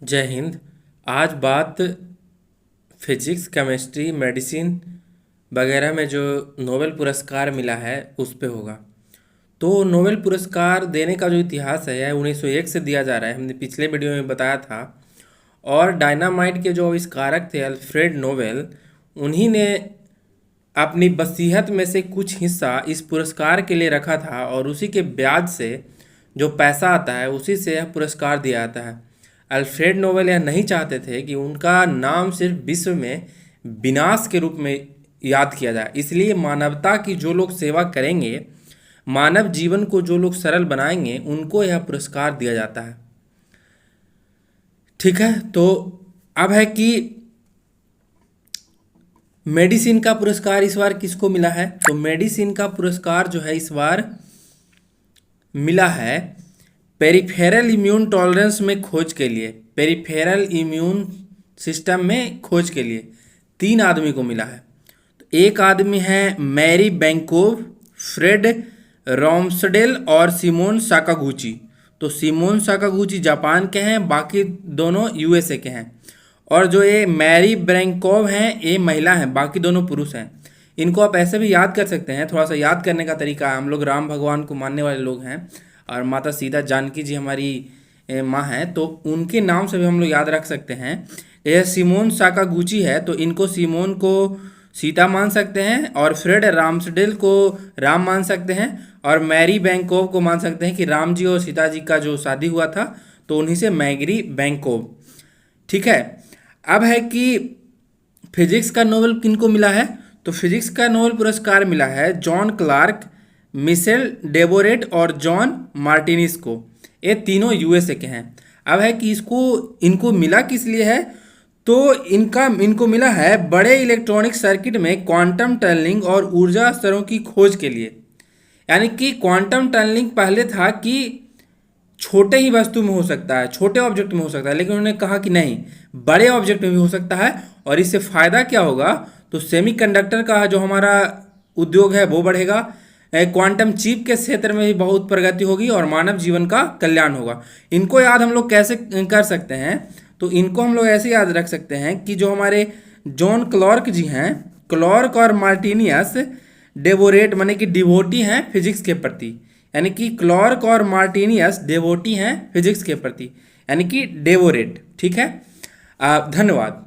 जय हिंद। आज बात फिजिक्स, केमिस्ट्री, मेडिसिन वगैरह में जो नोबेल पुरस्कार मिला है उस पे होगा। तो नोबेल पुरस्कार देने का जो इतिहास है यह 1901 से दिया जा रहा है, हमने पिछले वीडियो में बताया था। और डायनामाइट के जो आविष्कारक थे अल्फ्रेड नोबेल, उन्हीं ने अपनी वसीयत में से कुछ हिस्सा इस पुरस्कार के लिए रखा था और उसी के ब्याज से जो पैसा आता है उसी से यह पुरस्कार दिया जाता है। अल्फ्रेड नोबेल यह नहीं चाहते थे कि उनका नाम सिर्फ विश्व में विनाश के रूप में याद किया जाए, इसलिए मानवता की जो लोग सेवा करेंगे, मानव जीवन को जो लोग सरल बनाएंगे, उनको यह पुरस्कार दिया जाता है। ठीक है, तो अब है कि मेडिसिन का पुरस्कार इस बार किसको मिला है। तो मेडिसिन का पुरस्कार जो है इस बार मिला है पेरिफेरल इम्यून टॉलरेंस में खोज के लिए, पेरिफेरल इम्यून सिस्टम में खोज के लिए 3 आदमी को मिला है। तो एक आदमी है मैरी बैंकोव, फ्रेड रॉम्सडेल और सिमोन साकागुची। तो सिमोन साकागुची जापान के हैं, बाकी दोनों यूएसए के हैं। और जो ये मैरी ब्रैंकोव हैं ये महिला हैं, बाकी दोनों पुरुष हैं। इनको आप ऐसे भी याद कर सकते हैं, थोड़ा सा याद करने का तरीका है। हम लोग राम भगवान को मानने वाले लोग हैं और माता सीता जानकी जी हमारी माँ हैं, तो उनके नाम से भी हम लोग याद रख सकते हैं। यह सिमोन साकागुची है, तो इनको सिमोन को सीता मान सकते हैं और फ्रेड राम्सडेल को राम मान सकते हैं और मैरी बैंकोव को मान सकते हैं कि राम जी और सीता जी का जो शादी हुआ था, तो उन्हीं से मैरी बैंकोव। ठीक है, अब है कि फिजिक्स का नोबेल किनको मिला है। तो फिजिक्स का नोबेल पुरस्कार मिला है जॉन क्लार्क, मिशेल डेबोरेट और जॉन मार्टिनिस को। ये तीनों यूएसए के हैं। अब है कि इनको मिला किस लिए है। तो इनको मिला है बड़े इलेक्ट्रॉनिक सर्किट में क्वांटम टनलिंग और ऊर्जा स्तरों की खोज के लिए। यानी कि क्वांटम टनलिंग पहले था कि छोटे ही वस्तु में हो सकता है, छोटे ऑब्जेक्ट में हो सकता है, लेकिन उन्होंने कहा कि नहीं, बड़े ऑब्जेक्ट में भी हो सकता है। और इससे फायदा क्या होगा, तो सेमीकंडक्टर का जो हमारा उद्योग है वो बढ़ेगा, क्वांटम चिप के क्षेत्र में भी बहुत प्रगति होगी और मानव जीवन का कल्याण होगा। इनको याद हम लोग कैसे कर सकते हैं, तो इनको हम लोग ऐसे याद रख सकते हैं कि जो हमारे जॉन क्लार्क जी हैं, क्लार्क और मार्टिनियस डेवोरेट माने कि डिवोटी हैं फिजिक्स के प्रति, यानी कि क्लार्क और मार्टिनियस डेवोटी हैं फिजिक्स के प्रति, यानी कि डेवोरेट। ठीक है, धन्यवाद।